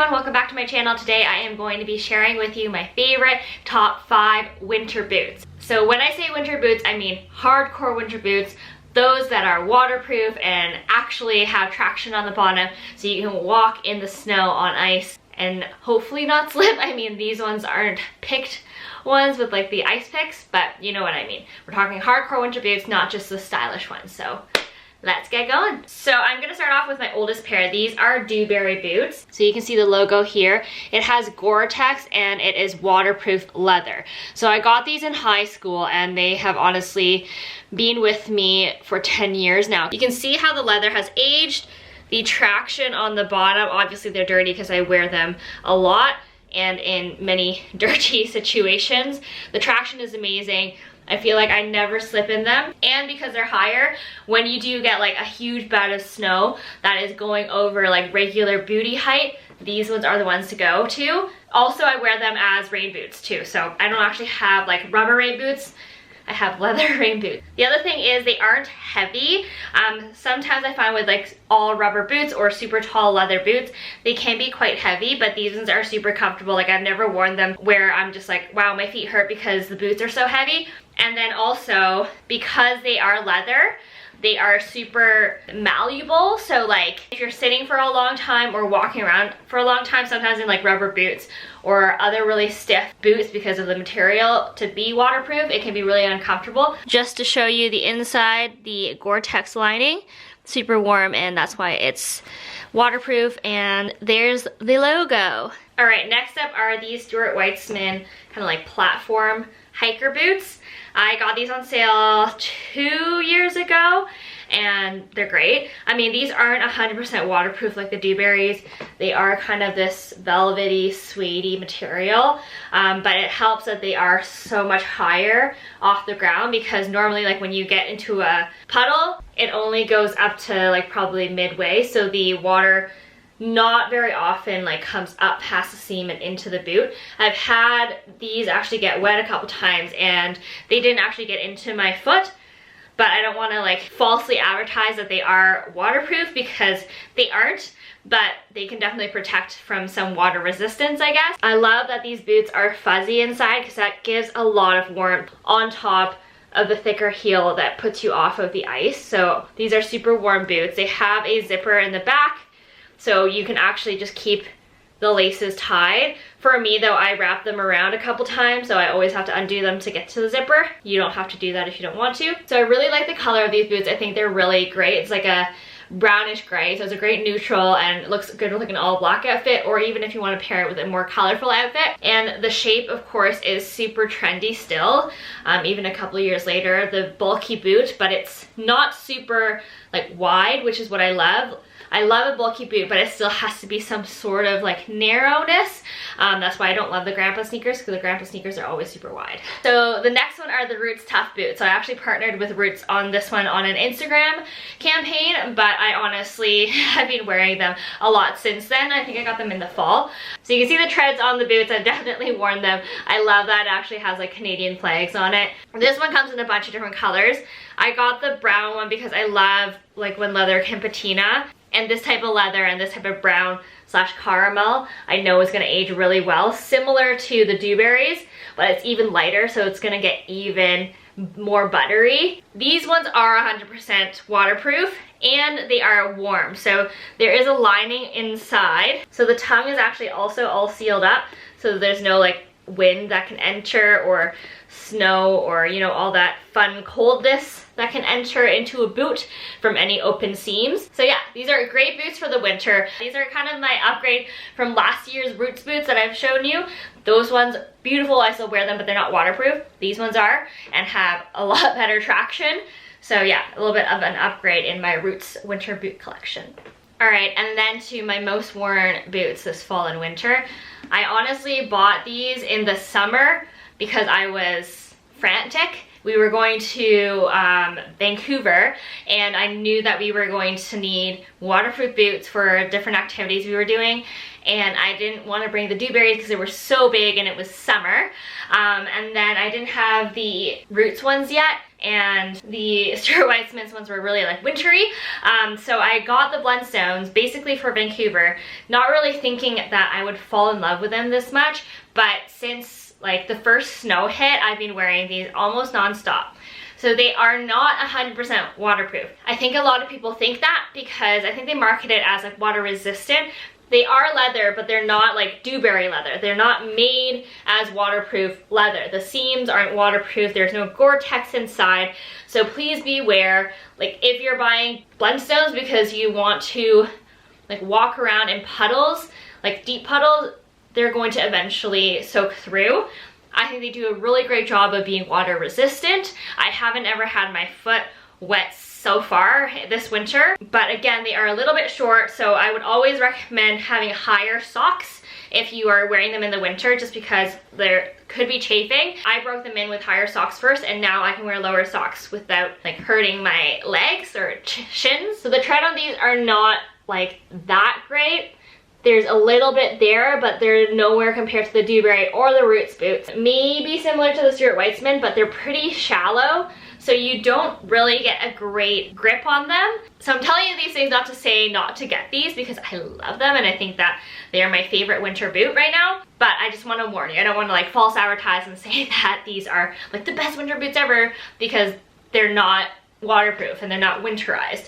everyone, welcome back to my channel. Today I am going to be sharing with you my favorite top 5 winter boots. So when I say winter boots, I mean hardcore winter boots, those that are waterproof and actually have traction on the bottom so you can walk in the snow on ice and hopefully not slip. I mean, these ones aren't picked ones with like the ice picks, but you know what I mean. We're talking hardcore winter boots, not just the stylish ones. So let's get going. So I'm gonna start off with my oldest pair. These are Dubarry Boots. So you can see the logo here. It has Gore-Tex and it is waterproof leather. So I got these in high school and they have honestly been with me for 10 years now. You can see how the leather has aged. The traction on the bottom, obviously they're dirty because I wear them a lot and in many dirty situations. The traction is amazing. I feel like I never slip in them, and because they're higher, when you do get like a huge bout of snow that is going over like regular booty height, these ones are the ones to go to. Also, I wear them as rain boots too, so I don't actually have like rubber rain boots. I have leather rain boots. The other thing is they aren't heavy. Sometimes I find with like all rubber boots or super tall leather boots, they can be quite heavy, but these ones are super comfortable. Like I've never worn them where I'm just like, wow, my feet hurt because the boots are so heavy. And then also, because they are leather, they are super malleable. So like if you're sitting for a long time or walking around for a long time, sometimes in like rubber boots or other really stiff boots because of the material to be waterproof, it can be really uncomfortable. Just to show you the inside, the Gore-Tex lining, super warm, and that's why it's waterproof. And there's the logo. All right, next up are these Stuart Weitzman kind of like platform hiker boots. I got these on sale 2 years ago and they're great. I mean, these aren't 100% waterproof like the Dubarrys. They are kind of this velvety, suede-y material, but it helps that they are so much higher off the ground, because normally like when you get into a puddle, it only goes up to like probably midway, so the water not very often like comes up past the seam and into the boot. I've had these actually get wet a couple times and they didn't actually get into my foot, but I don't want to like falsely advertise that they are waterproof because they aren't, but they can definitely protect from some water resistance, I guess. I love that these boots are fuzzy inside because that gives a lot of warmth on top of the thicker heel that puts you off of the ice. So these are super warm boots. They have a zipper in the back, so you can actually just keep the laces tied. For me though, I wrap them around a couple times, so I always have to undo them to get to the zipper. You don't have to do that if you don't want to. So I really like the color of these boots. I think they're really great. It's like a brownish gray, so it's a great neutral and it looks good with like an all black outfit, or even if you want to pair it with a more colorful outfit. And the shape, of course, is super trendy still, even a couple of years later. The bulky boot, but it's not super like wide, which is what I love. I love a bulky boot, but it still has to be some sort of like narrowness. That's why I don't love the grandpa sneakers, because the grandpa sneakers are always super wide. So the next one are the Roots Tuff boots. So I actually partnered with Roots on this one on an Instagram campaign, but I honestly have been wearing them a lot since then. I think I got them in the fall. So you can see the treads on the boots. I've definitely worn them. I love that it actually has like Canadian flags on it. This one comes in a bunch of different colors. I got the brown one because I love like when leather can patina. And this type of leather and this type of brown / caramel, I know is gonna age really well. Similar to the Dubarrys, but it's even lighter, so it's gonna get even more buttery. These ones are 100% waterproof and they are warm. So there is a lining inside. So the tongue is actually also all sealed up, so there's no like wind that can enter or snow or, you know, all that fun coldness that can enter into a boot from any open seams. So yeah, these are great boots for the winter. These are kind of my upgrade from last year's Roots boots that I've shown you. Those ones, beautiful, I still wear them, but they're not waterproof. These ones are, and have a lot better traction. So yeah, a little bit of an upgrade in my Roots winter boot collection. All right, and then to my most worn boots this fall and winter. I honestly bought these in the summer because I was frantic we were going to Vancouver, and I knew that we were going to need waterproof boots for different activities we were doing, and I didn't want to bring the Dubarrys because they were so big and it was summer. And then I didn't have the Roots ones yet, and the Stuart Weitzman ones were really like wintry. So I got the Blundstones basically for Vancouver, not really thinking that I would fall in love with them this much, but since like the first snow hit, I've been wearing these almost non-stop. So they are not 100% waterproof. I think a lot of people think that because I think they market it as like water resistant. They are leather, but they're not like Dubarry leather. They're not made as waterproof leather. The seams aren't waterproof. There's no Gore-Tex inside. So please beware. Like if you're buying Blundstones because you want to like walk around in puddles, like deep puddles, they're going to eventually soak through. I think they do a really great job of being water resistant. I haven't ever had my foot wet so far this winter, but again, they are a little bit short, so I would always recommend having higher socks if you are wearing them in the winter, just because there could be chafing. I broke them in with higher socks first, and now I can wear lower socks without like hurting my legs or shins. So the tread on these are not like that great. There's a little bit there, but they're nowhere compared to the Dubarry or the Roots boots. Maybe similar to the Stuart Weitzman, but they're pretty shallow, so you don't really get a great grip on them. So I'm telling you these things not to say not to get these, because I love them and I think that they are my favorite winter boot right now. But I just want to warn you, I don't want to like false advertise and say that these are like the best winter boots ever, because they're not waterproof and they're not winterized.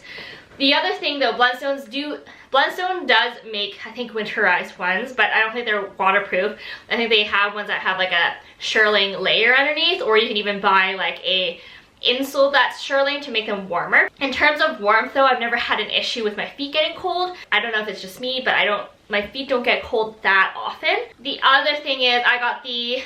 The other thing though, Blundstone does make, I think, winterized ones, but I don't think they're waterproof. I think they have ones that have like a shearling layer underneath, or you can even buy like a insole that's shearling to make them warmer. In terms of warmth though, I've never had an issue with my feet getting cold. I don't know if it's just me, but my feet don't get cold that often. The other thing is I got the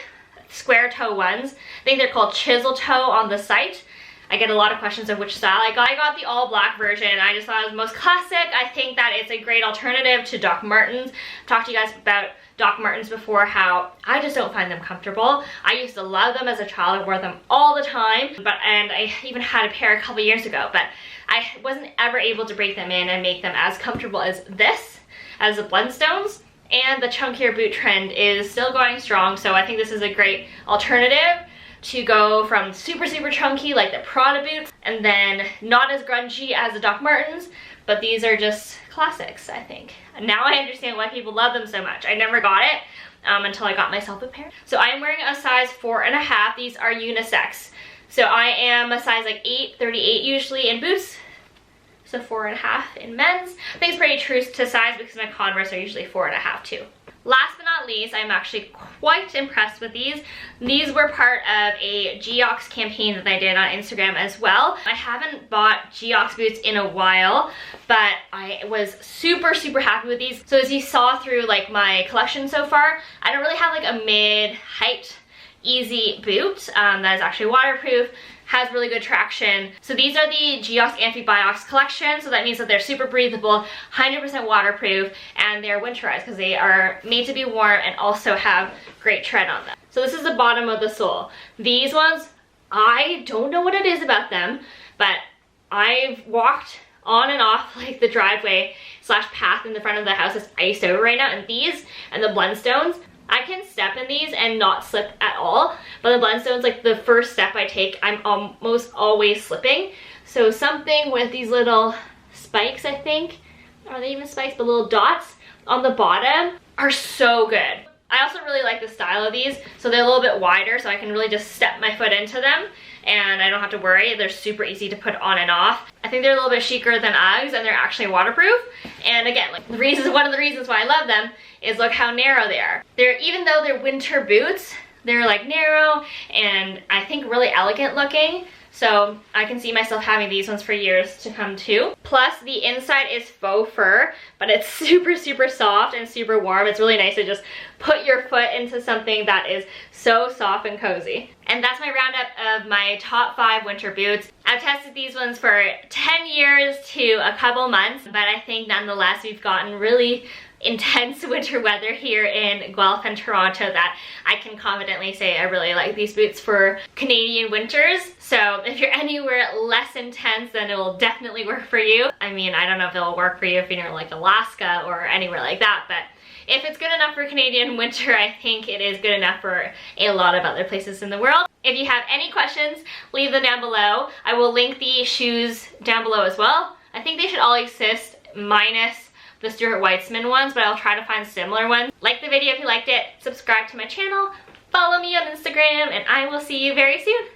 square toe ones. I think they're called chisel toe on the site. I get a lot of questions of which style I got. I got the all black version. I just thought it was most classic. I think that it's a great alternative to Doc Martens. I've talked to you guys about Doc Martens before, how I just don't find them comfortable. I used to love them as a child. I wore them all the time, and I even had a pair a couple years ago, but I wasn't ever able to break them in and make them as comfortable as the Blundstones. And the chunkier boot trend is still going strong, so I think this is a great alternative to go from super chunky like the Prada boots, and then not as grungy as the Doc Martens, but these are just classics, I think. Now I understand why people love them so much. I never got it until I got myself a pair. So I am wearing a size 4.5. These are unisex. So I am a size like 8, 38 usually in boots, so 4.5 in men's. I think it's pretty true to size because my Converse are usually 4.5 too. Last but not least, I'm actually quite impressed with these. These were part of a Geox campaign that I did on Instagram as well. I haven't bought Geox boots in a while, but I was super happy with these. So as you saw through like my collection so far, I don't really have like a mid-height easy boot that is actually waterproof, has really good traction. So these are the Geox Amphibiox collection, so that means that they're super breathable, 100% waterproof, and they're winterized because they are made to be worn and also have great tread on them. So this is the bottom of the sole. These ones, I don't know what it is about them, but I've walked on and off like the driveway / path in the front of the house is iced over right now, and these and the Blundstones, I can step in these and not slip at all, but the Blundstones, like the first step I take, I'm almost always slipping. So something with these little spikes, I think, are they even spikes? The little dots on the bottom are so good. I also really like the style of these, so they're a little bit wider, so I can really just step my foot into them and I don't have to worry. They're super easy to put on and off. I think they're a little bit chicer than Uggs, and they're actually waterproof. And again, like one of the reasons why I love them is look how narrow they are. Even though they're winter boots, they're like narrow and I think really elegant looking. So I can see myself having these ones for years to come too. Plus the inside is faux fur, but it's super soft and super warm. It's really nice to just put your foot into something that is so soft and cozy. And that's my roundup of my top 5 winter boots. I've tested these ones for 10 years to a couple months, but I think nonetheless we've gotten really intense winter weather here in Guelph and Toronto that I can confidently say I really like these boots for Canadian winters. So if you're anywhere less intense, then it will definitely work for you. I mean, I don't know if it'll work for you if you're like Alaska or anywhere like that, but if it's good enough for Canadian winter, I think it is good enough for a lot of other places in the world. If you have any questions, leave them down below. I will link the shoes down below as well. I think they should all exist minus the Stuart Weitzman ones, but I'll try to find similar ones. Like the video if you liked it, subscribe to my channel, follow me on Instagram, and I will see you very soon.